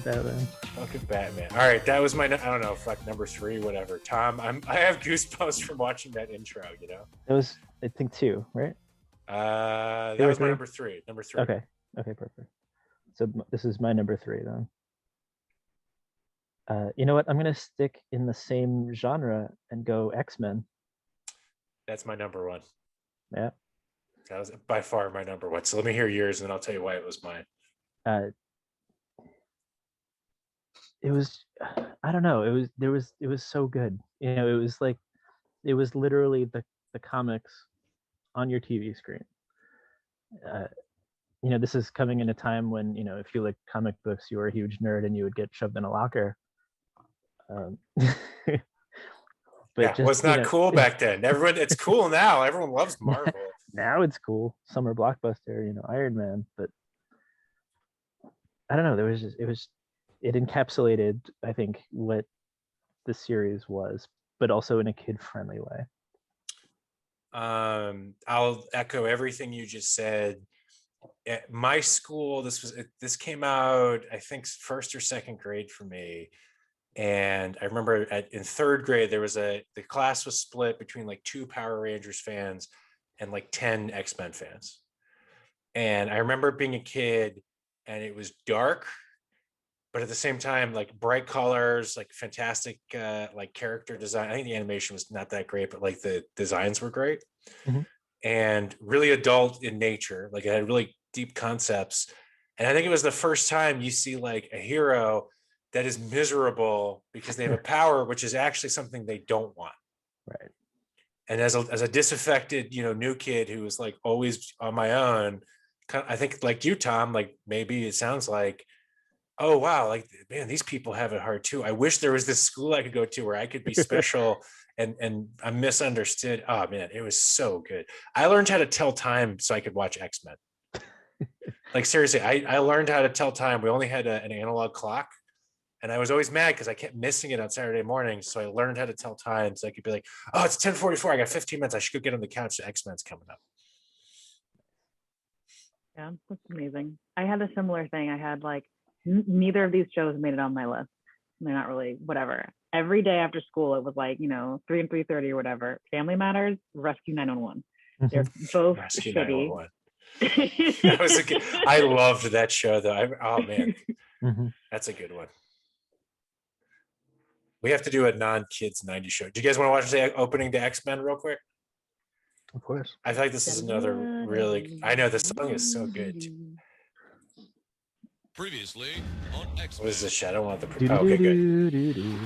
Batman. Fucking Batman. All right, that was my, I don't know, fuck, number 3, whatever. Tom, I have goosebumps from watching that intro, you know? It was, I think, 2, right? That Two or was my three? number 3. Number 3. Okay. Okay, perfect. So this is my number 3 then. You know what? I'm gonna stick in the same genre and go X-Men. That's my number 1. Yeah. That was by far my number 1. So let me hear yours, and then I'll tell you why it was mine. It was, I don't know. It was so good. You know, it was literally the comics on your TV screen. You know, this is coming in a time when, you know, if you like comic books, you were a huge nerd and you would get shoved in a locker. But yeah, it was not cool back then. Everyone, it's cool now. Everyone loves Marvel. Now it's cool. Summer blockbuster, you know, Iron Man. But I don't know. It encapsulated, I think, what the series was, but also in a kid-friendly way. I'll echo everything you just said. At my school, this came out, I think, first or second grade for me. And I remember in third grade, the class was split between like 2 Power Rangers fans and like 10 X-Men fans. And I remember being a kid and it was dark, but at the same time, like bright colors, like fantastic, like character design. I think the animation was not that great, but like the designs were great. Mm-hmm. And really adult in nature. Like it had really deep concepts. And I think it was the first time you see like a hero that is miserable because they have a power, which is actually something they don't want. Right. And as a disaffected, you know, new kid who was like always on my own, I think like you, Tom, like maybe it sounds like, oh, wow, like, man, these people have it hard too. I wish there was this school I could go to where I could be special and I'm misunderstood. Oh man, it was so good. I learned how to tell time so I could watch X-Men. Like seriously, I learned how to tell time. We only had an analog clock. And I was always mad because I kept missing it on Saturday mornings. So I learned how to tell time. So I could be like, oh, it's 10:44. I got 15 minutes. I should go get on the couch. The X-Men's coming up. Yeah, that's amazing. I had a similar thing. I had like, neither of these shows made it on my list. They're not really, whatever. Every day after school, it was like, you know, 3 and 3:30 or whatever. Family Matters, Rescue 911. They're both Rescue shitty. 911. I loved that show though. Oh man, that's a good one. We have to do a non-kids 90s show. Do you guys want to watch the opening to X-Men real quick? Of course. I feel like this is another really, I know the song is so good too. Previously on X-Men. What is this shit? I don't want the okay, good.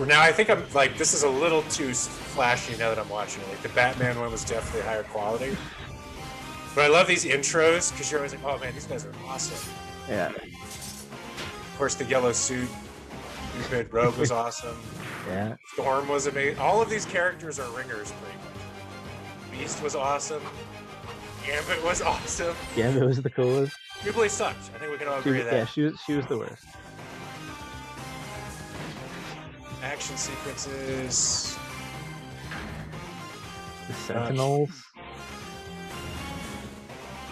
Now I think I'm like, this is a little too flashy now that I'm watching it. Like the Batman one was definitely higher quality. But I love these intros because you're always like, oh man, these guys are awesome. Yeah. Of course, the yellow suit, Stupid Rogue was awesome. Yeah. Storm was amazing. All of these characters are ringers, pretty much. Beast was awesome. Gambit was awesome. Gambit was the coolest. Jubilee sucked. I think we can all agree with that. Yeah, she was the worst. Action sequences. The Sentinels.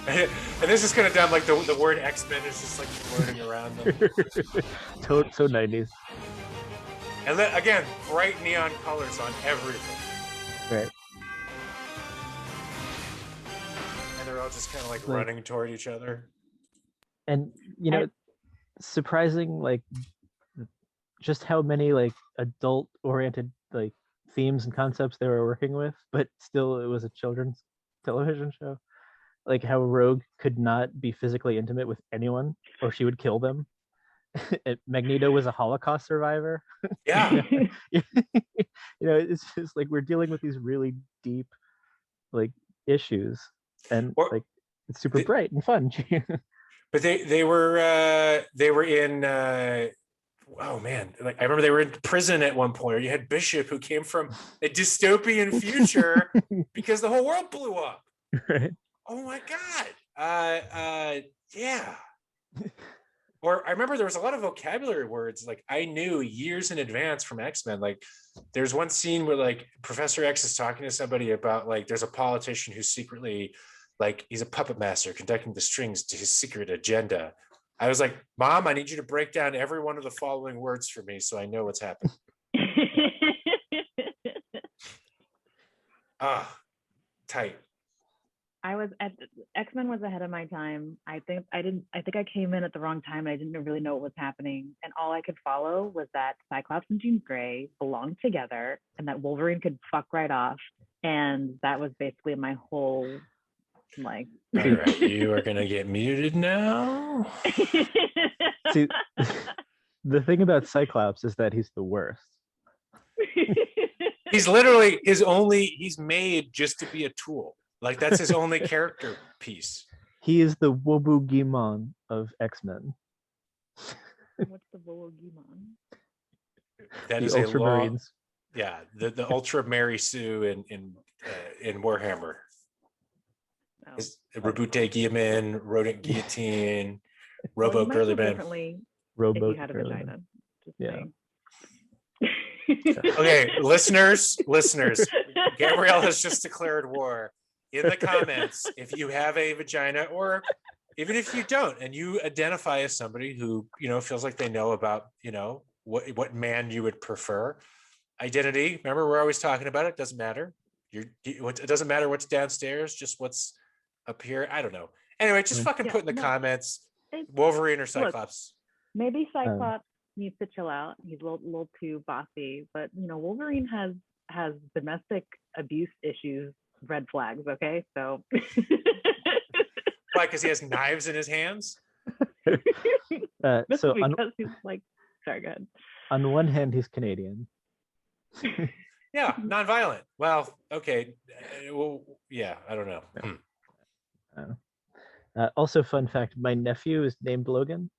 And this is kind of dumb, like the word X-Men is just like floating around them. so 90s. And then again, bright neon colors on everything. Right. And they're all just kind of like running toward each other. And you know, surprising like just how many like adult-oriented like themes and concepts they were working with, but still it was a children's television show. Like how Rogue could not be physically intimate with anyone or she would kill them. Magneto was a Holocaust survivor. Yeah. You know, it's just like we're dealing with these really deep like issues and like it's super bright and fun. But they were in oh man, like I remember they were in prison at one point, or you had Bishop who came from a dystopian future because the whole world blew up. Right. Oh my god. Yeah. Or I remember there was a lot of vocabulary words like I knew years in advance from X-Men. Like there's one scene where like Professor X is talking to somebody about like there's a politician who's secretly like he's a puppet master conducting the strings to his secret agenda. I was like, Mom, I need you to break down every one of the following words for me so I know what's happening. Tight. I was at X-Men was ahead of my time. I think I came in at the wrong time and I didn't really know what was happening. And all I could follow was that Cyclops and Jean Grey belonged together and that Wolverine could fuck right off. And that was basically my whole like. All right, you are gonna get muted now. See, the thing about Cyclops is that he's the worst. He's literally he's made just to be a tool. Like that's his only character piece. He is the Wobugimon of X-Men. What's the Wolverine? That the is a Ultramarines. Yeah, the Ultra Mary Sue in Warhammer. Oh. Rabute Guilliman, Rodent Guillotine, Robo Girly Man. Robo if you had a vagina. Just saying. Okay, listeners, Gabrielle has just declared war. In the comments, if you have a vagina, or even if you don't, and you identify as somebody who feels like they know about what man you would prefer, identity. Remember, we're always talking about it. Doesn't matter. It doesn't matter what's downstairs, just what's up here. I don't know. Anyway, just fucking put in the comments Wolverine or Cyclops. Maybe Cyclops needs to chill out. He's a little too bossy, but Wolverine has domestic abuse issues. Red flags, okay? So why? Because he has knives in his hands. So because he's like, sorry, go ahead. On one hand, he's Canadian. Yeah, nonviolent. Well, okay. Well, yeah, I don't know. Also, fun fact: my nephew is named Logan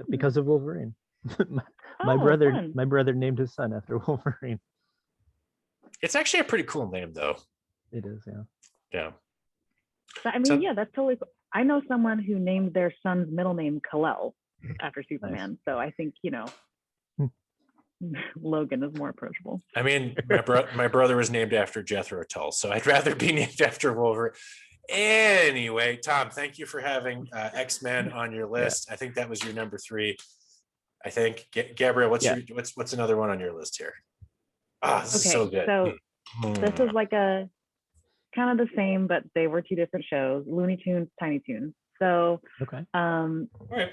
because of Wolverine. my brother named his son after Wolverine. It's actually a pretty cool name, though. It is, yeah. Yeah. But, I mean, yeah, that's totally cool. I know someone who named their son's middle name Kal-El after Superman. Nice. So I think, Logan is more approachable. I mean, my brother was named after Jethro Tull, so I'd rather be named after Wolverine. Anyway, Tom, thank you for having X-Men on your list. Yeah. I think that was your number 3. I think. Gabrielle, what's another one on your list here? This is so good. So this is like a kind of the same, but they were 2 different shows: Looney Tunes, Tiny Toons. So, all right.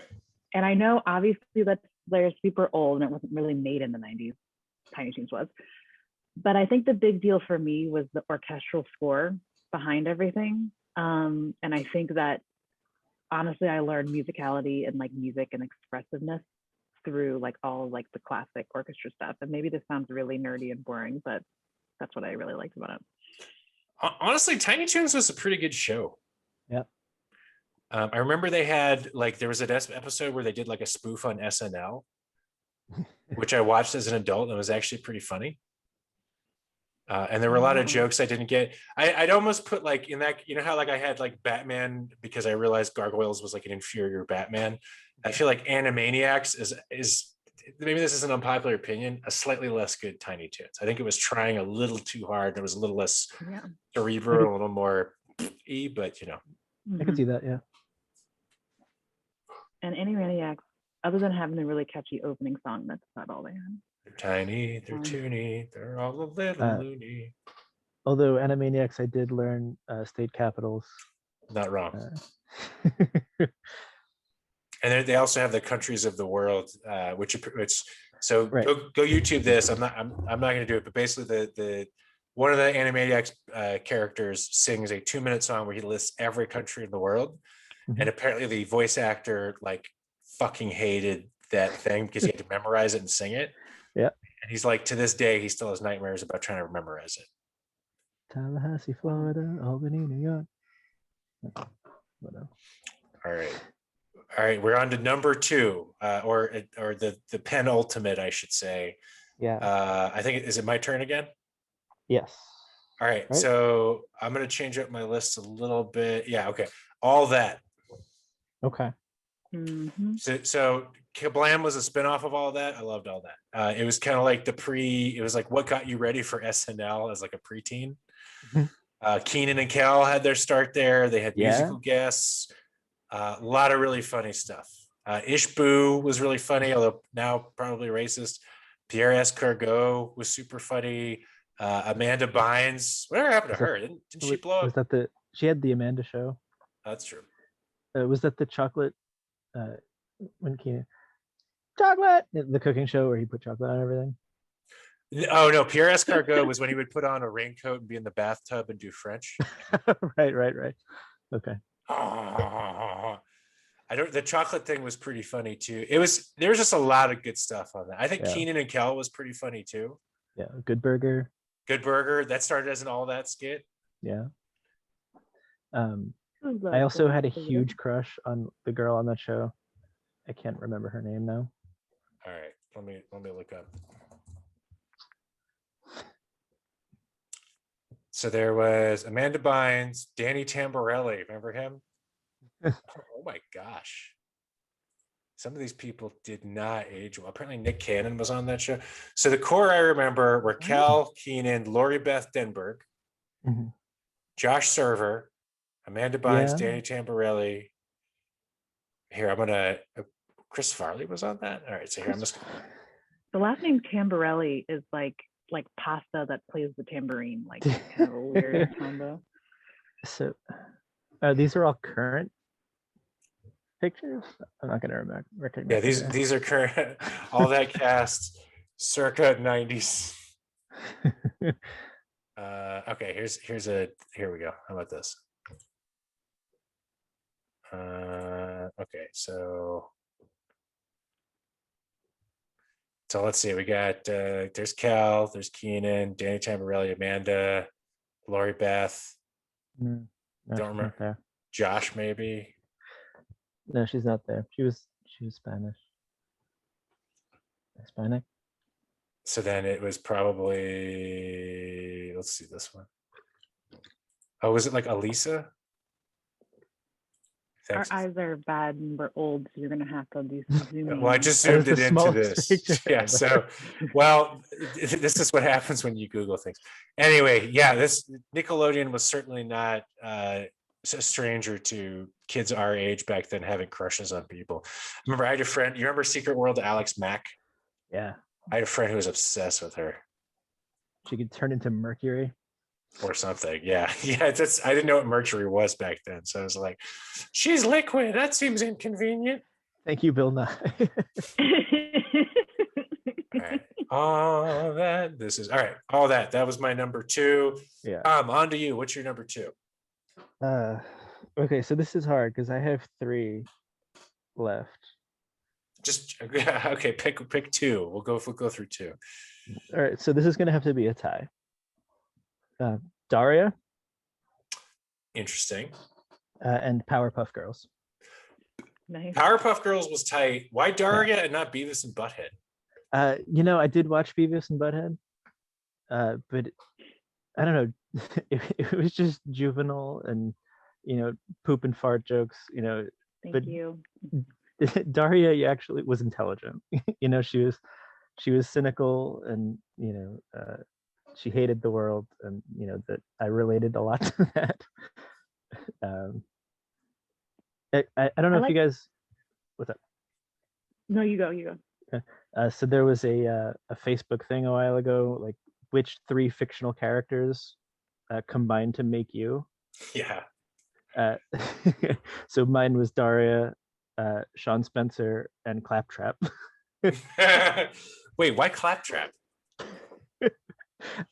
And I know obviously that they're super old and it wasn't really made in the 90s. Tiny Toons was, but I think the big deal for me was the orchestral score behind everything. And I think that honestly, I learned musicality and like music and expressiveness through like all like the classic orchestra stuff. And maybe this sounds really nerdy and boring, but that's what I really liked about it. Honestly, Tiny Toons was a pretty good show. Yeah. I remember they had there was an episode where they did like a spoof on SNL, which I watched as an adult and it was actually pretty funny. And there were a lot of jokes I didn't get. I'd almost put like in that, how like I had like Batman because I realized Gargoyles was like an inferior Batman. I feel like Animaniacs is maybe this is an unpopular opinion, a slightly less good Tiny Toons. I think it was trying a little too hard. It was a little less cerebral, a little more but I can see that, yeah. And Animaniacs, other than having a really catchy opening song, that's about all they had. They're tiny, they're toony, they're all a little loony. Although Animaniacs, I did learn state capitals. Not wrong. And they also have the countries of the world, which so right. go YouTube this. I'm not going to do it, but basically the one of the Animaniacs characters sings a 2-minute song where he lists every country in the world, and apparently the voice actor fucking hated that thing because he had to memorize it and sing it. Yeah, and he's like, to this day, he still has nightmares about trying to memorize it. Tallahassee, Florida, Albany, New York. All right, we're on to number 2, or the penultimate, I should say. Yeah. I think is it my turn again? Yes. All right. So I'm going to change up my list a little bit. Yeah. Okay. All That. Okay. Mm-hmm. So Kablam was a spinoff of All That. I loved All That. It was kind of like it was like what got you ready for SNL as like a preteen. Keenan and Kel had their start there. They had Yeah. musical guests. A lot of really funny stuff. Ishboo was really funny, although now probably racist. Pierre Escargot was super funny. Amanda Bynes, whatever happened to her? Didn't she blow Was up? that she had the Amanda show? That's true. Was that the chocolate? When Keenan chocolate, the cooking show where he put chocolate on everything. Oh no, Pierre Escargot was when he would put on a raincoat and be in the bathtub and do French. Right. Okay. The chocolate thing was pretty funny too. There was just a lot of good stuff on that. I think Keenan and Kel was pretty funny too. Yeah, Good Burger. Good Burger, that started as an all that skit. Yeah. I also had a huge crush on the girl on that show. I can't remember her name now. All right, let me look up. So there was Amanda Bynes, Danny Tamborelli. Remember him? Oh my gosh. Some of these people did not age well. Apparently Nick Cannon was on that show. So the core I remember were Cal Keenan, Lori Beth Denberg, Josh Server, Amanda Bynes, Danny Tamborelli. Here, I'm gonna. Chris Farley was on that. All right, so here I'm just. The last name Tamborelli is like pasta that plays the tambourine, like kind of a weird combo. So, these are all current pictures. I'm not gonna recognize. Yeah, these are current. All that cast, circa 90s. Okay, here we go. How about this? Okay, so let's see. We got there's Cal, there's Keenan, Danny Tamborelli, Amanda, Lori Beth. No, don't remember. Josh, maybe. No, she's not there. She was Spanish. Hispanic. So then it was probably, let's see this one. Oh, was it like Elisa? Thanks. Our eyes are bad and we're old, so you're gonna have to do some zooming. Well, I just zoomed it into this. Yeah, so well, this is what happens when you Google things. Anyway, yeah, this Nickelodeon was certainly not a stranger to kids our age back then having crushes on people. Remember, I had a friend, you remember Secret World of Alex Mack? Yeah. I had a friend who was obsessed with her. She could turn into Mercury. Or something. Yeah. I didn't know what Mercury was back then. So I was like, she's liquid. That seems inconvenient. Thank you, Bill Nye. All right. All that. That was my number 2. Yeah. On to you. What's your number 2? Okay, so this is hard because I have 3 left. Just okay, pick 2. We'll go through 2. All right, so this is gonna have to be a tie. Daria. Interesting. And Powerpuff Girls. Nice. Powerpuff Girls was tight. Why Daria and not Beavis and Butthead? I did watch Beavis and Butthead, but I don't know. It was just juvenile and poop and fart jokes. Thank you. Daria actually was intelligent. She was cynical and she hated the world, and that I related a lot to that. I don't know if you guys. What's up? No, you go. Okay. So there was a Facebook thing a while ago, like which 3 fictional characters combined to make you. Yeah. So mine was Daria, Sean Spencer, and Claptrap. Wait, why Claptrap?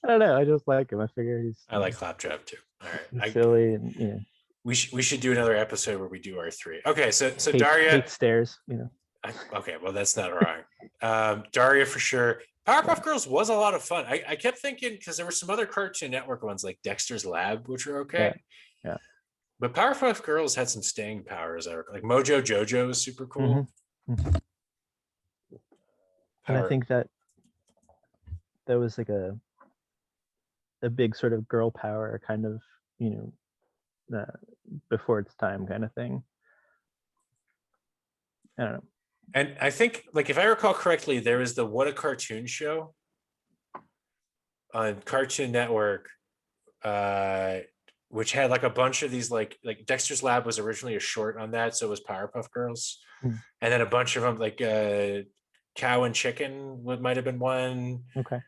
I don't know. I just like him. I figure I like Claptrap too. All right, he's silly, and we should do another episode where we do our 3. Okay, so hate, Daria. Hate stairs. Okay, well that's not wrong. Daria for sure. Powerpuff Girls was a lot of fun. I kept thinking because there were some other Cartoon Network ones like Dexter's Lab, which were okay. Yeah. But Powerpuff Girls had some staying powers. Like Mojo Jojo was super cool. Mm-hmm. And I think that was like a big sort of girl power kind of, before its time kind of thing. I don't know. And I think, like, if I recall correctly, there was the What a Cartoon Show on Cartoon Network. which had like a bunch of these like Dexter's Lab was originally a short on that, so was Powerpuff Girls, Hmm. and then a bunch of them like Cow and Chicken might have been one, Okay.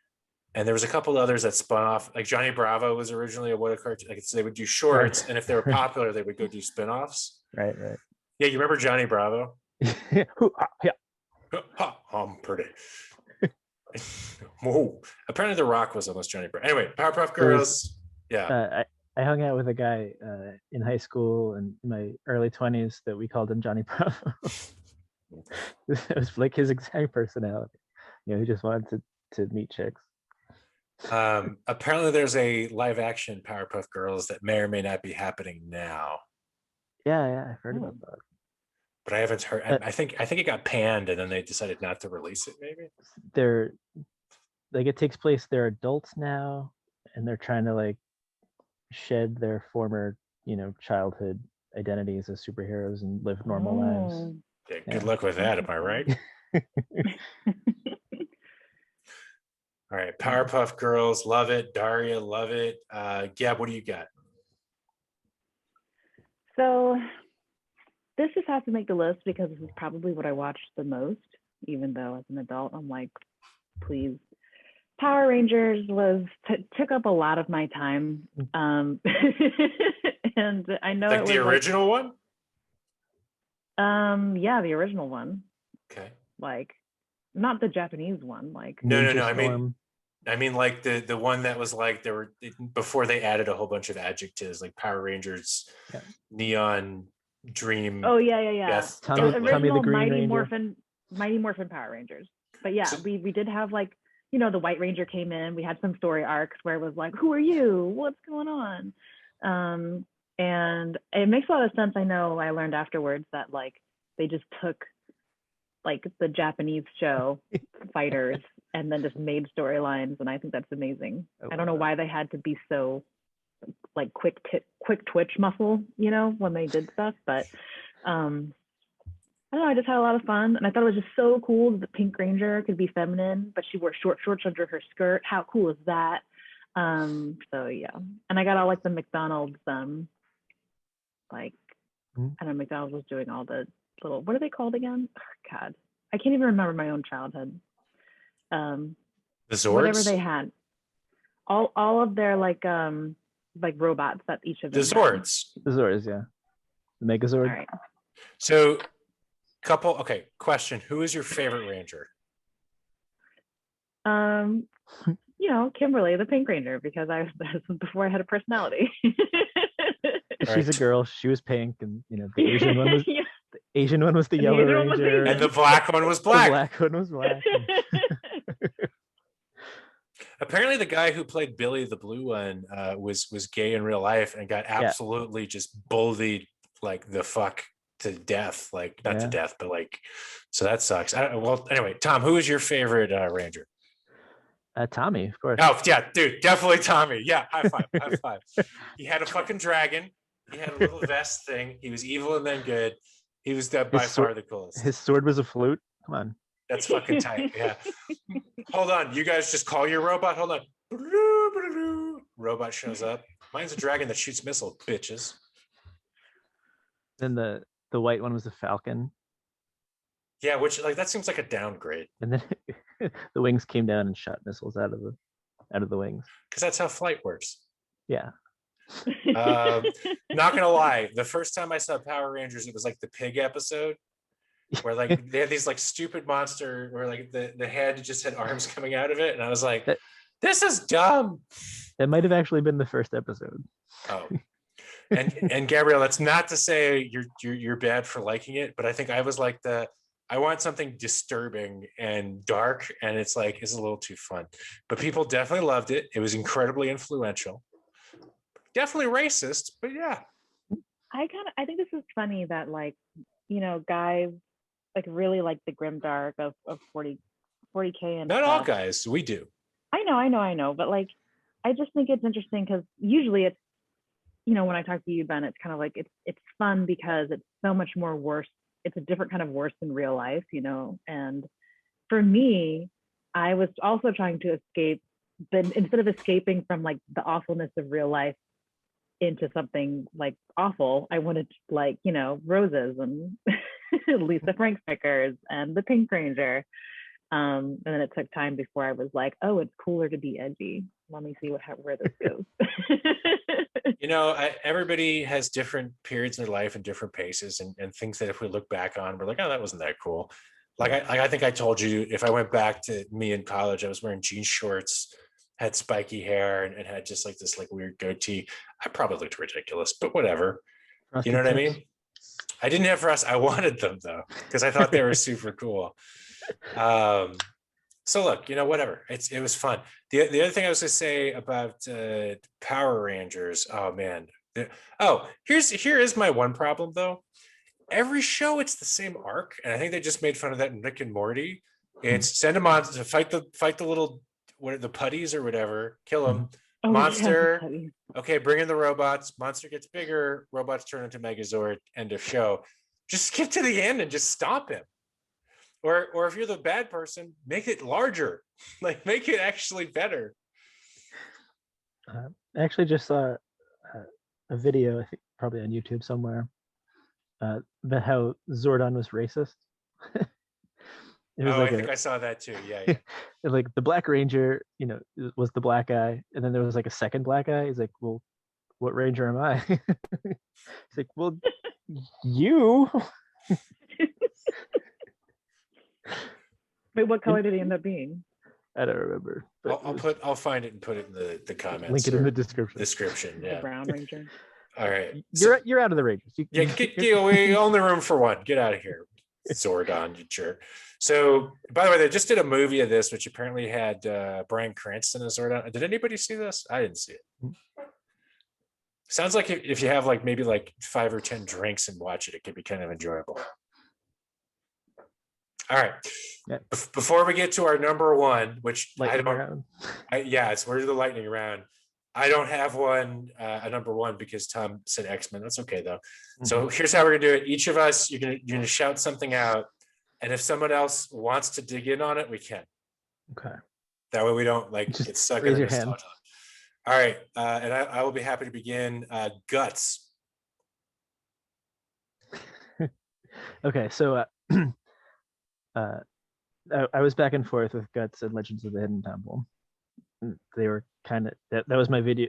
and there was a couple others that spun off. Like Johnny Bravo was originally a what a cartoon. Like they would do Right. shorts, and if they were popular, they would go do spin-offs. Right. Right. Yeah, you remember Johnny Bravo? Yeah. I'm pretty. Whoa. Apparently, The Rock was almost Johnny Bravo. Anyway, Powerpuff There was- Girls. Yeah. I hung out with a guy in high school and in my early 20s that we called him Johnny Bravo. It was like his exact personality. He just wanted to meet chicks. Apparently, there's a live action Powerpuff Girls that may or may not be happening now. Yeah, I've heard about that. But I haven't heard. I think it got panned, and then they decided not to release it. Maybe They're like it takes place. They're adults now, and they're trying to like shed their former, childhood identities as superheroes and live normal lives. Yeah, good luck with that. Am I right? All right, Powerpuff Girls, love it. Daria, love it. Gab, what do you got? So this just has to make the list because this is probably what I watched the most, even though as an adult, I'm like, please. Power Rangers took up a lot of my time. And I know Like the original one? Yeah, the original one. Okay. Like, not the Japanese one. Like no. I mean like the one that was like there were before they added a whole bunch of adjectives like Power Rangers, Neon, Dream. Oh yeah. Tommy the Green Ranger. Mighty Morphin Power Rangers. But yeah, we did have like, the White Ranger came in. We had some story arcs where it was like, who are you? What's going on? And it makes a lot of sense. I know I learned afterwards that like they just took like the Japanese show fighters and then just made storylines, and I think that's amazing. I don't know why they had to be so like quick twitch muscle, when they did stuff, but I don't know, I just had a lot of fun, and I thought it was just so cool that the Pink Ranger could be feminine, but she wore short shorts under her skirt. How cool is that? So yeah, and I got all like the McDonald's like I don't know, McDonald's was doing all the little, what are they called again? Oh, God, I can't even remember my own childhood. The Zords? Whatever they had, all of their like robots that each of them the Zords had. The Zords, yeah, the Megazord. All right. So question, who is your favorite Ranger? Kimberly, the Pink Ranger, because before I had a personality. She's a girl. She was pink, and the Asian one was the Asian one was the Yellow Ranger, and the black one was black. The black one was black. Apparently, the guy who played Billy, the blue one, was gay in real life and got absolutely just bullied like the fuck to death. Like not to death, but like, so that sucks. Well, anyway, Tom, who is your favorite Ranger? Tommy, of course. Oh yeah, dude, definitely Tommy. Yeah, high five. He had a fucking dragon. He had a little vest thing. He was evil and then good. He was by far the coolest. His sword was a flute. Come on. That's fucking tight. Yeah. Hold on. You guys just call your robot. Hold on. Robot shows up. Mine's a dragon that shoots missiles, bitches. Then the white one was the Falcon. Yeah, which like that seems like a downgrade. And then the wings came down and shot missiles out of the wings. Because that's how flight works. Yeah. Not gonna lie, the first time I saw Power Rangers, it was like the pig episode where like they had these like stupid monster where like the head just had arms coming out of it, and I was like, this is dumb. That might have actually been the first episode. Oh. And Gabrielle, that's not to say you're bad for liking it, but I think I was like I want something disturbing and dark, and it's like it's a little too fun. But people definitely loved it. It was incredibly influential. Definitely racist, but yeah. I think this is funny that like, guys like really like the grimdark of 40K and not stuff. all guys, we do. I know, but like I just think it's interesting because usually it's, when I talk to you, Ben, it's kind of like it's fun because it's so much more worse. It's a different kind of worse in real life, and for me, I was also trying to escape, but instead of escaping from like the awfulness of real life, into something like awful. I wanted like, you know, roses and Lisa Frank stickers and the Pink Ranger. And then it took time before I was like, oh, it's cooler to be edgy. Let me see where this goes. You know, everybody has different periods in their life and different paces, and things that if we look back on, we're like, oh, that wasn't that cool. Like I think I told you, if I went back to me in college, I was wearing jean shorts, had spiky hair, and had just like this like weird goatee. I probably looked ridiculous, but whatever. You know what I mean? I didn't have Frost. I wanted them though, because I thought they were super cool. So look, you know, whatever. It was fun. The other thing I was gonna say about Power Rangers. Oh man. Here is my one problem though. Every show it's the same arc, and I think they just made fun of that in Rick and Morty. It's send them on to fight the little the putties or whatever, kill them. Oh, Monster. yeah. Okay, bring in the robots. Monster gets bigger. Robots turn into Megazord. End of show. Just skip to the end and just stop him. Or if you're the bad person, make it larger. Like make it actually better. I actually just saw a video, I think probably on YouTube somewhere, about how Zordon was racist. It was I think I saw that too. Yeah. Like the Black Ranger, you know, was the black guy, and then there was like a second black guy. He's like, well, what Ranger am I? He's like, well, you. Wait, what color did he end up being? I don't remember. I'll find it and put it in the comments. Link it in the description. Yeah. The Brown Ranger. All right. You're out of the Rangers. We only room for one. Get out of here, Zordon, you jerk. So, by the way, they just did a movie of this, which apparently had Bryan Cranston as Zordon. Did anybody see this? I didn't see it. Sounds like if you have like maybe like 5 or 10 drinks and watch it, it could be kind of enjoyable. All right. Yeah. Before we get to our number one, which we're the lightning round. I don't have one, a number one, because Tom said X-Men. That's okay though. Mm-hmm. So here's how we're gonna do it. Each of us, you're gonna shout something out, and if someone else wants to dig in on it, we can. Okay. That way we don't like get stuck in your hand. All right, and I will be happy to begin. Guts. Okay, so I was back and forth with Guts and Legends of the Hidden Temple. They were kind of that was my video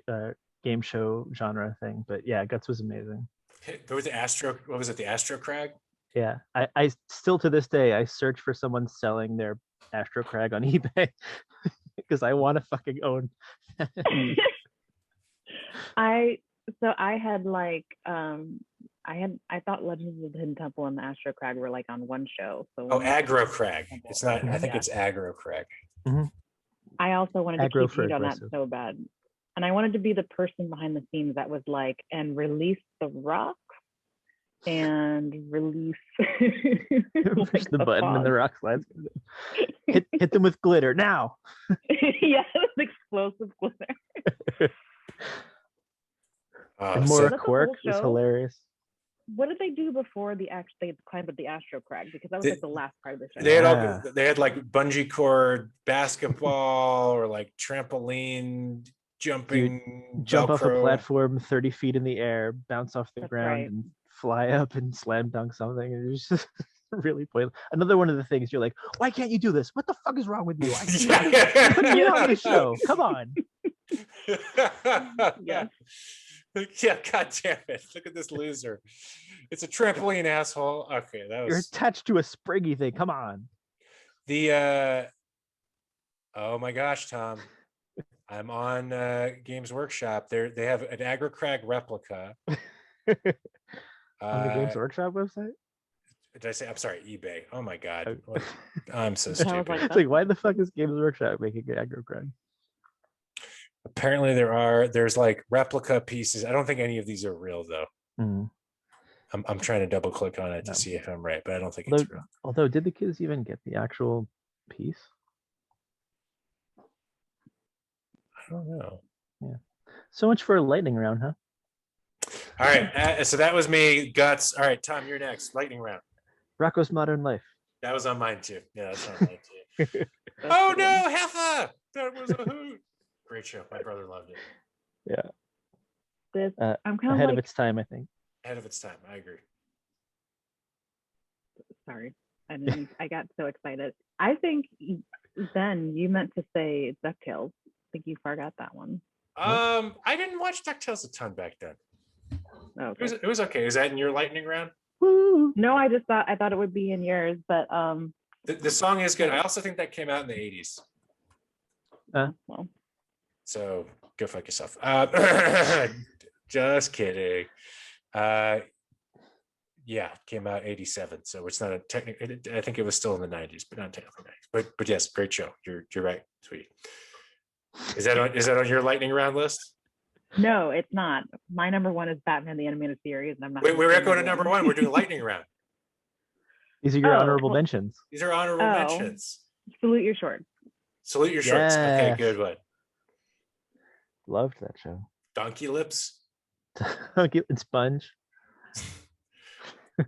game show genre thing, but yeah, Guts was amazing. There was the what was it, the Astro Crag? Yeah, I still to this day I search for someone selling their Astro Crag on eBay because I want to fucking own. I had like I thought Legends of the Hidden Temple and the Astro Crag were like on one show. So Aggro Crag. It's not. I think it's Aggro Crag. Mm-hmm. I also wanted to keep heat on that so bad, and I wanted to be the person behind the scenes that was like, and release the rock, and release push the button and the rock slides. hit them with glitter now. Yeah, explosive glitter. And Maura Quark is hilarious. What did they do before they climbed up the Astro Crag? Because that was like the last part of the show. They had like bungee cord, basketball, or like trampoline jumping. Jump off a platform 30 feet in the air, bounce off the ground, and fly up and slam dunk something. It was just really pointless. Another one of the things you're like, why can't you do this? What the fuck is wrong with you? Put me on the show. Come on. Yeah. Yeah, god damn it. Look at this loser. It's a trampoline, asshole. Okay, that was. You're attached to a springy thing. Come on. Oh my gosh, Tom. I'm on Games Workshop. They have an Aggro Crag replica. On the Games Workshop website? Did I say? I'm sorry, eBay. Oh my god. I'm so stupid. It's like, why the fuck is Games Workshop making an Aggro Crag? Apparently there's like replica pieces. I don't think any of these are real though. Mm-hmm. I'm trying to double click on it to see if I'm right, but I don't think it's real. Although, did the kids even get the actual piece? I don't know. Yeah. So much for a lightning round, huh? All right. So that was me. Guts. All right, Tom, you're next. Lightning round. Rocko's Modern Life. That was on mine too. Yeah, that's on mine too. Oh no, Heffa! That was a hoot. Great show. My brother loved it. Yeah. This I'm kind of ahead like of its time, I think. Ahead of its time. I agree. sorry. I got so excited. I think then you meant to say DuckTales. I think you forgot that one. I didn't watch DuckTales a ton back then. Oh, okay. It was okay. Is that in your lightning round? Woo! No, I thought it would be in yours, but The song is good. I also think that came out in the 80s. well, So go fuck yourself. Just kidding. Yeah, came out 87. So it's not a technical. I think it was still in the 90s, but not technically 90s. But yes, great show. You're right, sweetie. Is that on your lightning round list? no, it's not. My number one is Batman the Animated Series, and I'm not. Wait, we're not going to number one. We're doing lightning round. These are your Oh, honorable well- mentions. These are honorable Oh. mentions. Salute your shorts. Salute your shorts. Okay, Yes. good one. Loved that show. Donkey lips. And Sponge,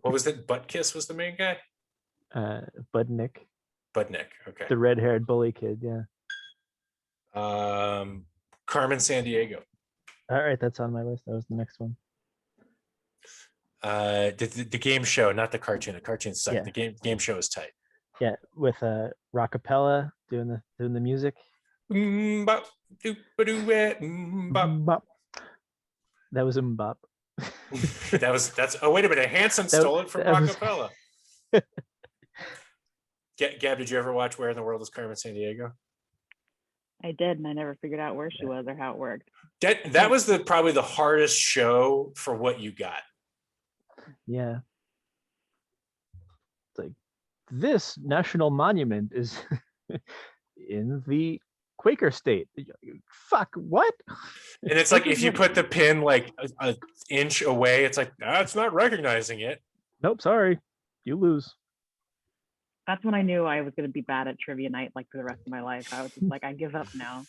What was that? Butt Kiss was the main guy. Budnick, Budnick. Okay. the red-haired bully kid. Yeah. Carmen Sandiego. All right, that's on my list. That was the next one. The game show, not the cartoon. The cartoon sucked. Yeah. The game show is tight. Yeah, with Rockapella doing the music. Bop, doop-a-doo-eh, bop. Bop. That was Mbop. That's oh wait a minute, Hanson stole it from that was- Rockapella. Gab, did you ever watch Where in the World is Carmen Sandiego? I did, and I never figured out where she was or how it worked. That was probably the hardest show for what you got. Yeah. It's like this national monument is in the Quaker state. Fuck, what? And it's like if you put the pin like an inch away, it's like it's not recognizing it. Nope, sorry. You lose. That's when I knew I was going to be bad at trivia night, like for the rest of my life. I was just like, I give up now.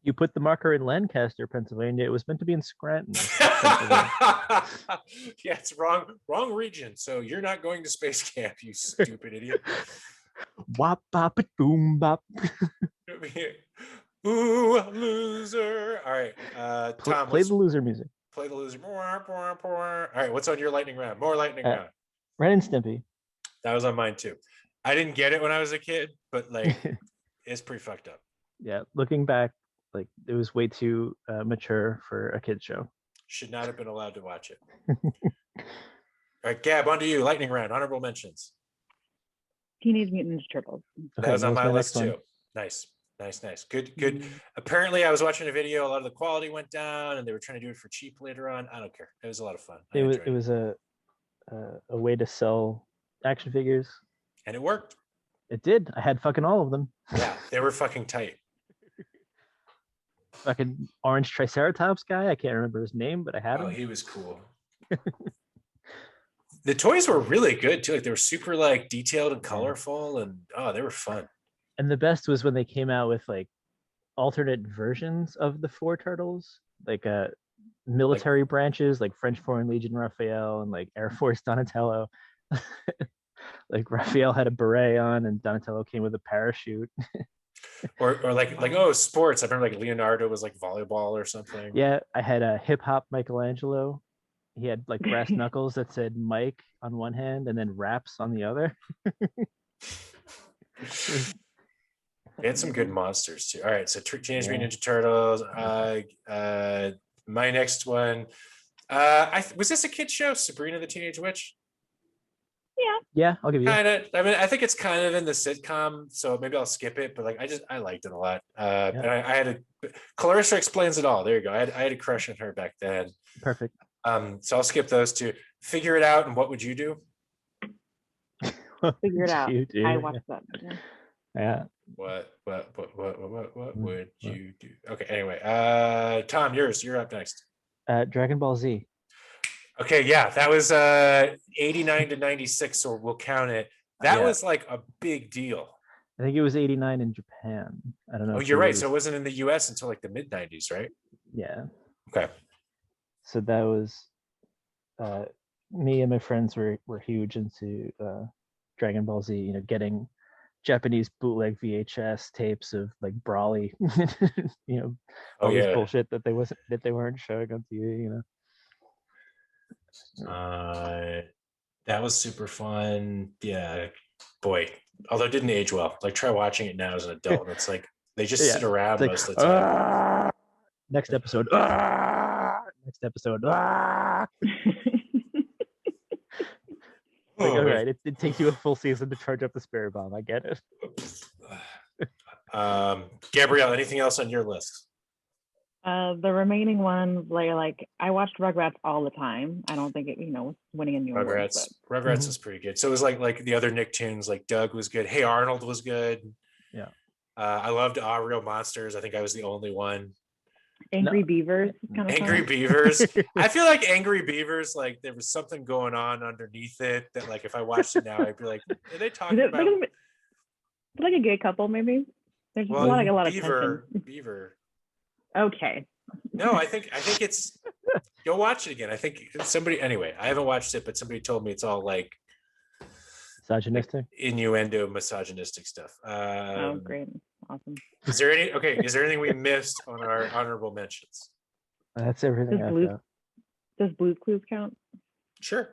You put the marker in Lancaster, Pennsylvania. It was meant to be in Scranton. Yeah, it's wrong region. So you're not going to space camp, you stupid idiot. Wop bop it boom bop. Ooh, loser. All right. Tom, Play the loser music. play the loser. All right, what's on your lightning round? More lightning round. Ren and Stimpy. That was on mine too. I didn't get it when I was a kid, but like it's pretty fucked up. Yeah, looking back, like it was way too mature for a kid's show. Should not have been allowed to watch it. All right, Gab, on to you. Lightning round, honorable mentions. Teenage Mutant Ninja Turtles. That was on my my next list one. too. Nice. Good. Apparently, I was watching a video. A lot of the quality went down, and they were trying to do it for cheap later on. I don't care. It was a lot of fun. I enjoyed It was a way to sell action figures. and it worked. It did. I had fucking all of them. Yeah, they were fucking tight. Fucking orange Triceratops guy. I can't remember his name, but I had Oh, him. he was cool. The toys were really good too. Like they were super like detailed and colorful, and they were fun. And the best was when they came out with like alternate versions of the four turtles, like military branches, like French Foreign Legion Raphael and like Air Force Donatello. Like Raphael had a beret on, and Donatello came with a parachute. Or like sports. I remember like Leonardo was like volleyball or something. Yeah, I had a hip hop Michelangelo. He had like brass knuckles that said Mike on one hand and then raps on the other. They had some good monsters too. All right, so Teenage Mutant Ninja Turtles. My next one. Was this a kid show? Sabrina the Teenage Witch. Yeah, I'll give you. Kind of. I mean, I think it's kind of in the sitcom, so maybe I'll skip it. But like, I liked it a lot. And I had Clarissa explains it all. There you go. I had a crush on her back then. Perfect. So I'll skip those two. Figure It Out. And what would you do? Figure it out. You do. I watched that. Yeah. What would you do? Okay. Anyway, Tom, you're up next. Dragon Ball Z. Okay, yeah, that was 89 to 96, so we'll count it. That was like a big deal. I think it was 89 in Japan. I don't know. Oh, if you're it right. was- So it wasn't in the US until like the mid 90s, right? Yeah. Okay. So that was me and my friends were huge into Dragon Ball Z, getting Japanese bootleg VHS tapes of like Brawly, Oh all this yeah. bullshit that they weren't showing on TV. That was super fun. Yeah, boy. Although it didn't age well. Like try watching it now as an adult, and it's like they just Yeah, sit it's around like most of the time. next episode, next episode. Like, all Oh, right, it takes you a full season to charge up the spirit bomb. I get it. Gabrielle, anything else on your list? The remaining ones, like I watched Rugrats all the time. I don't think it, was winning any awards, but Rugrats is pretty good. So it was like the other Nicktoons, like Doug was good. Hey Arnold was good. Yeah. I loved Real Monsters. I think I was the only one. Angry Beavers kind of Angry fun. Beavers. I feel like Angry Beavers, like there was something going on underneath it that, like, if I watched it now, I'd be like, are they talking about like a gay couple? Maybe there's a lot of tension. Beaver. Okay. No, I think it's. Go watch it again. I think somebody. Anyway, I haven't watched it, but somebody told me it's all like misogynistic, like innuendo, misogynistic stuff. Oh, great. Awesome. Is there anything we missed on our honorable mentions? That's everything. Does Blue's Clues count? Sure.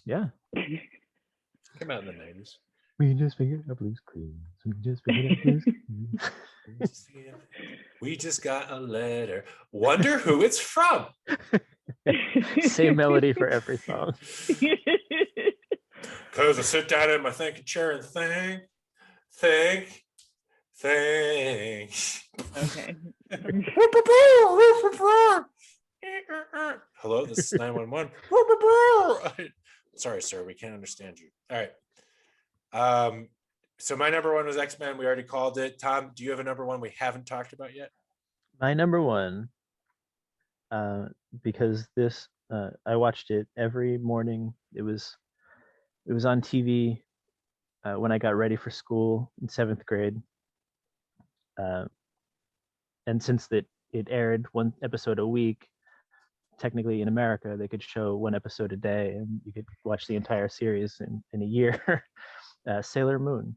Yeah. Came out in the 90s. We just figured out Blue's Clues. We just figured out Blue's Clues. We just got a letter. Wonder who it's from. Same melody for every song. Cause I sit down in my thinking chair and think. Okay. Hello, this is 911. Sorry, sir, we can't understand you. All right. So my number one was X-Men. We already called it. Tom, do you have a number one we haven't talked about yet? My number one, because this I watched it every morning. It was on TV when I got ready for school in 7th grade. And since it aired one episode a week, technically in America they could show one episode a day, and you could watch the entire series in a year. Sailor Moon.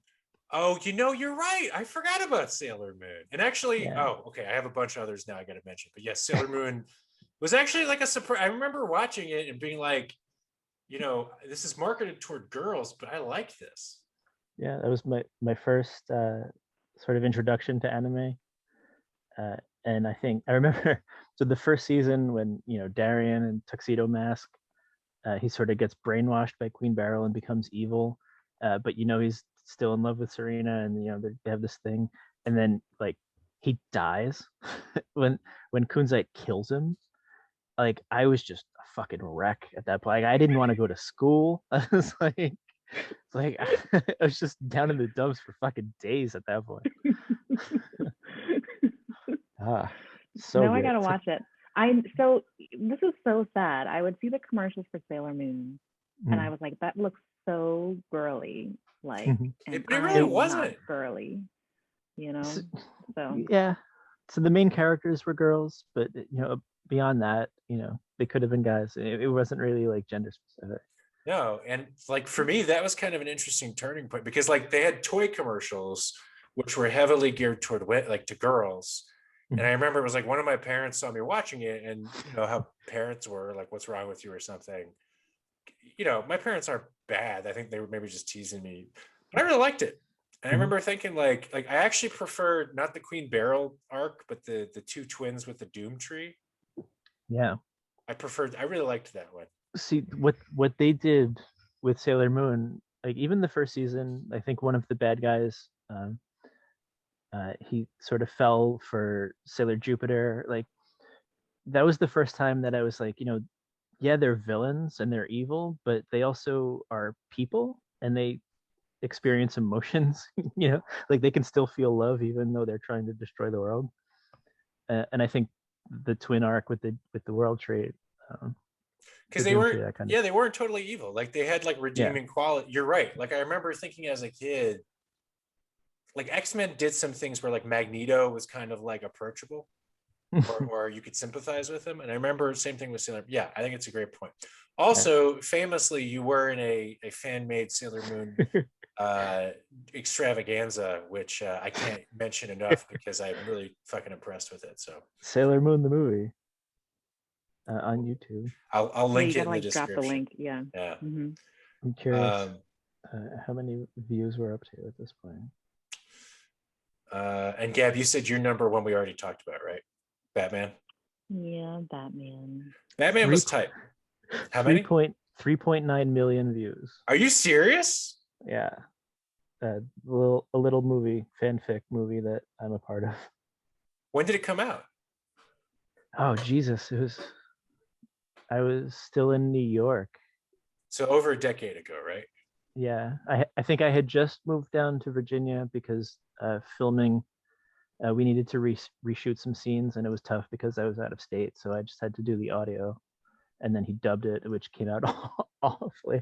Oh, you're right. I forgot about Sailor Moon. And actually, okay, I have a bunch of others now I got to mention. But yes, Sailor Moon was actually like a surprise. I remember watching it and being like, this is marketed toward girls, but I like this. Yeah, that was my first sort of introduction to anime. And I remember, so the first season when, Darien and Tuxedo Mask, he sort of gets brainwashed by Queen Beryl and becomes evil. But he's still in love with Serena, and they have this thing, and then like he dies when Kunzite kills him. Like I was just a fucking wreck at that point. Like, I didn't want to go to school. I was like I was just down in the dumps for fucking days at that point. So now good. I gotta watch it. So this is so sad. I would see the commercials for Sailor Moon, and I was like, that looks so girly. Like, and it really wasn't not girly, So yeah. So the main characters were girls, but beyond that, they could have been guys. It wasn't really like gender specific. No, and like for me, that was kind of an interesting turning point, because like they had toy commercials which were heavily geared toward to girls. And I remember it was like one of my parents saw me watching it, and how parents were like, "What's wrong with you?" or something. My parents aren't bad. I think they were maybe just teasing me, but I really liked it. And I remember thinking like I actually preferred not the Queen Beryl arc, but the two twins with the Doom Tree. Yeah, I really liked that one. See what they did with Sailor Moon, like even the first season, I think one of the bad guys, he sort of fell for Sailor Jupiter. Like that was the first time that I was like, yeah, they're villains and they're evil, but they also are people and they experience emotions. Like they can still feel love even though they're trying to destroy the world. And I think the twin arc with the world trade, because they weren't they weren't totally evil. Like they had like redeeming quality. You're right. Like I remember thinking as a kid, like X-Men did some things where like Magneto was kind of like approachable. or you could sympathize with him. And I remember same thing with Sailor. Yeah, I think it's a great point. Also, famously, you were in a fan-made Sailor Moon extravaganza, which I can't mention enough because I'm really fucking impressed with it. So Sailor Moon the movie on YouTube. I'll link it in the drop the description. link. Yeah. Yeah. Mm-hmm. I'm curious how many views we're up to at this point. And Gab, you said your number one we already talked about, right? Batman. Yeah, Batman. Batman was tight. How many? 3.9 million views. Are you serious? Yeah. A little movie, fanfic movie that I'm a part of. When did it come out? Oh Jesus, I was still in New York. So over a decade ago, right? Yeah, I think I had just moved down to Virginia because filming, we needed to reshoot some scenes, and it was tough because I was out of state, so I just had to do the audio, and then he dubbed it, which came out awfully.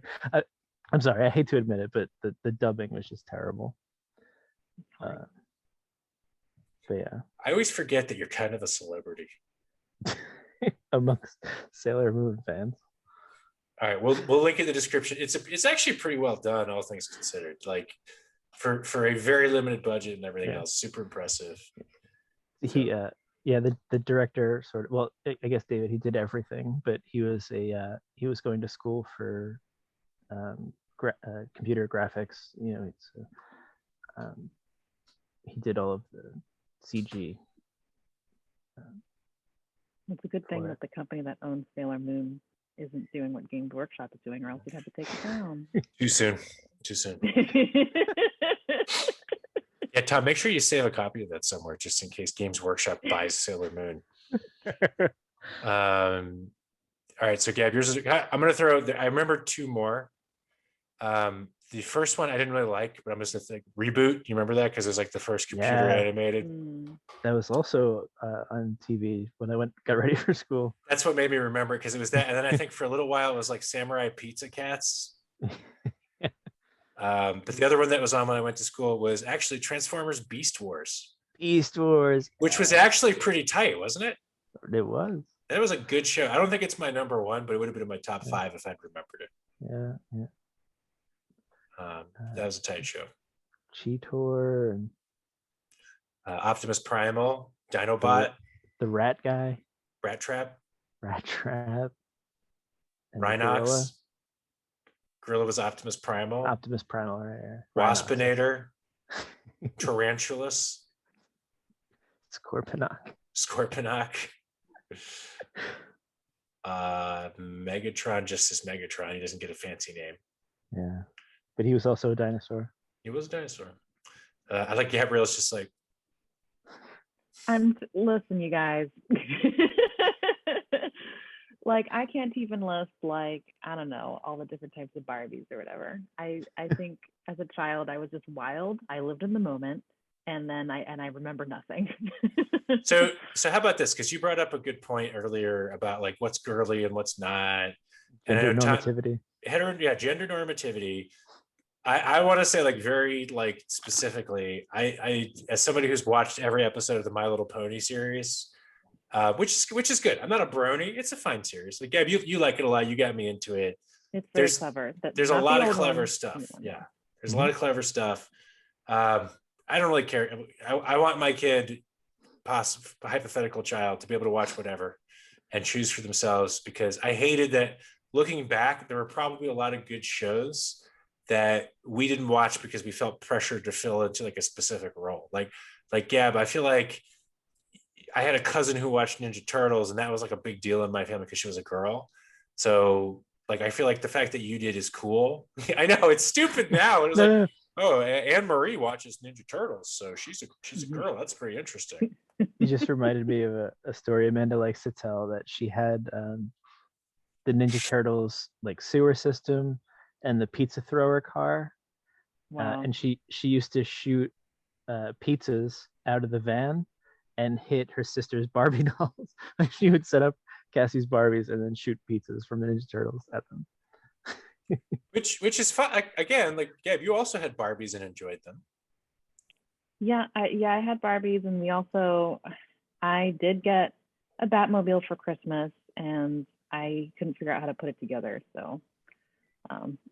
I'm sorry, I hate to admit it, but the dubbing was just terrible. But yeah, I always forget that you're kind of a celebrity amongst Sailor Moon fans. All right, we'll link in the description. It's actually pretty well done, all things considered. Like for a very limited budget and everything else, super impressive. He the director sort of, well, I guess David, he did everything, but he was going to school for computer graphics. You know, he did all of the CG. It's a good thing that the company that owns Sailor Moon isn't doing what Games Workshop is doing, or else you'd have to take it down. Too soon. Yeah, Tom, make sure you save a copy of that somewhere just in case Games Workshop buys Sailor Moon. All right, so Gab, yours is, I'm going to throw, I remember two more. The first one I didn't really like, but I'm just going to think Reboot. You remember that? Because it was like the first computer animated. That was also on TV when I got ready for school. That's what made me remember it, because it was that. And then I think for a little while it was like Samurai Pizza Cats. But the other one that was on when I went to school was actually Transformers Beast Wars. Which was actually pretty tight, wasn't it? It was. That was a good show. I don't think it's my number one, but it would have been in my top 5 if I'd remembered it. Yeah. That was a tight show. Cheetor and Optimus Primal, Dinobot, the rat guy, Rat Trap, and Rhinox. Gorilla was Optimus Primal. Right? Waspinator, Tarantulas, Scorponok. Megatron just as Megatron. He doesn't get a fancy name. Yeah, but he was also a dinosaur. He was a dinosaur. I like Gabrielle's just like. Listen, you guys. Like, I can't even list, like, I don't know, all the different types of Barbies or whatever. I think as a child I was just wild. I lived in the moment, and then I remember nothing. So how about this? Because you brought up a good point earlier about like what's girly and what's not. Gender normativity. Gender normativity. I want to say, like, very like specifically, I as somebody who's watched every episode of the My Little Pony series, which is good. I'm not a brony. It's a fine series. Like, Gab, you like it a lot. You got me into it. It's very clever. There's a lot of clever stuff. Yeah, there's a lot of clever stuff. I don't really care. I want my kid, hypothetical child, to be able to watch whatever and choose for themselves, because I hated that. Looking back, there were probably a lot of good shows that we didn't watch because we felt pressured to fill into like a specific role. Like Gab, I feel like I had a cousin who watched Ninja Turtles, and that was like a big deal in my family because she was a girl. So like, I feel like the fact that you did is cool. I know it's stupid now. It was like, oh, Anne Marie watches Ninja Turtles, so she's a girl. That's pretty interesting. You just reminded me of a story Amanda likes to tell, that she had the Ninja Turtles like sewer system and the pizza thrower car. Wow. And she used to shoot pizzas out of the van and hit her sister's Barbie dolls. Like, she would set up Cassie's Barbies and then shoot pizzas from the Ninja Turtles at them. which is fun. Again, like, Gab, you also had Barbies and enjoyed them. Yeah, I had Barbies, and I did get a Batmobile for Christmas, and I couldn't figure out how to put it together, so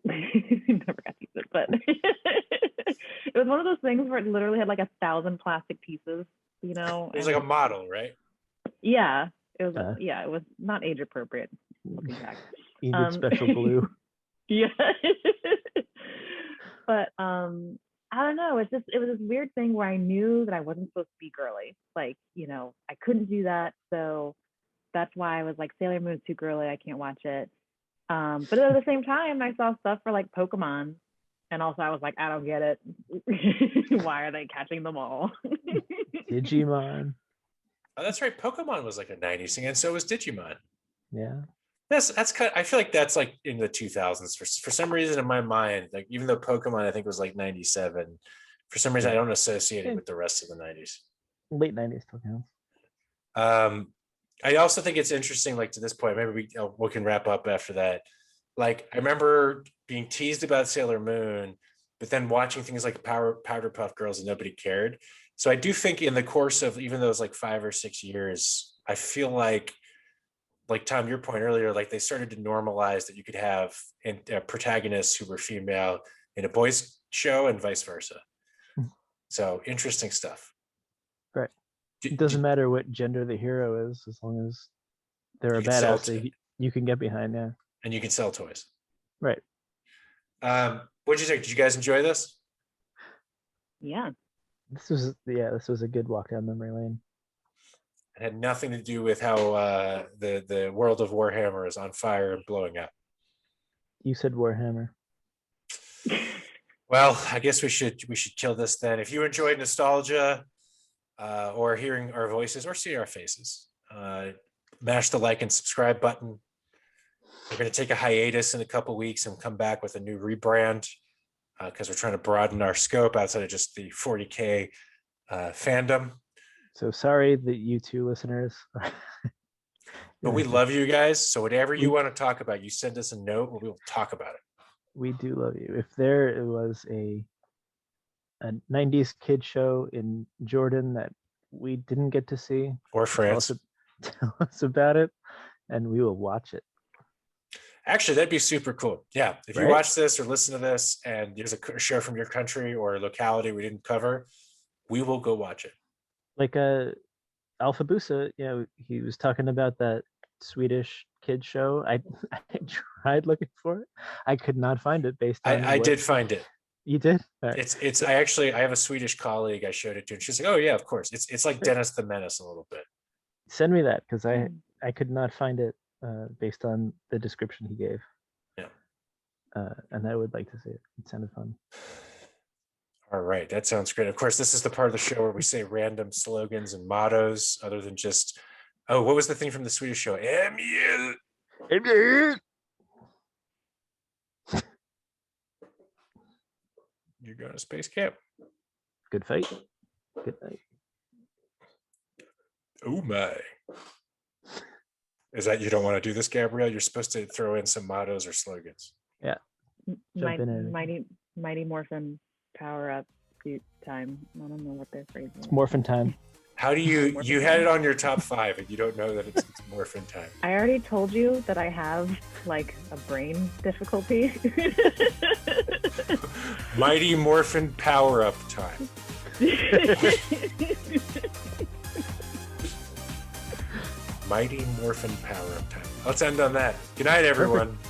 never got to use it. But it was one of those things where it literally had like 1,000 plastic pieces, you know. It was like a model, right? Yeah, it was. Yeah, it was not age appropriate. Looking back, You need special glue. yeah, but I don't know. It was this weird thing where I knew that I wasn't supposed to be girly. Like, you know, I couldn't do that, so that's why I was like, Sailor Moon's too girly. I can't watch it. But at the same time, I saw stuff for like Pokemon, and also I was like, I don't get it. Why are they catching them all? Digimon. Oh, that's right. Pokemon was like a 90s thing, and so was Digimon. Yeah. That's kind of, I feel like that's like in the 2000s for some reason in my mind. Like even though Pokemon I think was like 97, for some reason I don't associate it with the rest of the 90s. Late 90s still counts. I also think it's interesting, like to this point, maybe we can wrap up after that. Like I remember being teased about Sailor Moon, but then watching things like Powderpuff Girls and nobody cared. So I do think in the course of even those like 5 or 6 years, I feel like Tom, your point earlier, like they started to normalize that you could have protagonists who were female in a boys show and vice versa. So interesting stuff. Right. It doesn't matter what gender the hero is, as long as they're a badass that you can get behind. Yeah. And you can sell toys. Right. What'd you think? Did you guys enjoy this? Yeah. This was a good walk down memory lane. It had nothing to do with how the world of Warhammer is on fire and blowing up. You said Warhammer. Well, I guess we should kill this then. If you enjoyed nostalgia, or hearing our voices or see our faces, mash the like and subscribe button. We're going to take a hiatus in a couple weeks and come back with a new rebrand because we're trying to broaden our scope outside of just the 40K fandom. So sorry that you two listeners. But we love you guys. So whatever you want to talk about, you send us a note and we'll talk about it. We do love you. If there was a 90s kid show in Jordan that we didn't get to see, or France, tell us about it and we will watch it. Actually, that'd be super cool. Yeah. If you watch this or listen to this and there's a show from your country or locality we didn't cover, we will go watch it. Like Alpha Busa, you know, he was talking about that Swedish kid show. I tried looking for it. I could not find it based on I did find it. You did? Right. It's I have a Swedish colleague I showed it to, and she's like, oh yeah, of course. It's like Dennis the Menace a little bit. Send me that because I could not find it based on the description he gave. Yeah. And I would like to see it. It sounded fun. All right, that sounds great. Of course, this is the part of the show where we say random slogans and mottos other than just, oh, what was the thing from the Swedish show? Emil. You're going to space camp. Good fight. Good night. Oh my. Is that you don't want to do this, Gabrielle? You're supposed to throw in some mottos or slogans. Yeah. Mighty Morphin power up suit time. I don't know what their phrase is. It's morphin time. How do you had it on your top 5 and you don't know that it's morphin time? I already told you that I have like a brain difficulty. Mighty Morphin power up time. Mighty Morphin power up time. Let's end on that. Good night, everyone. Perfect.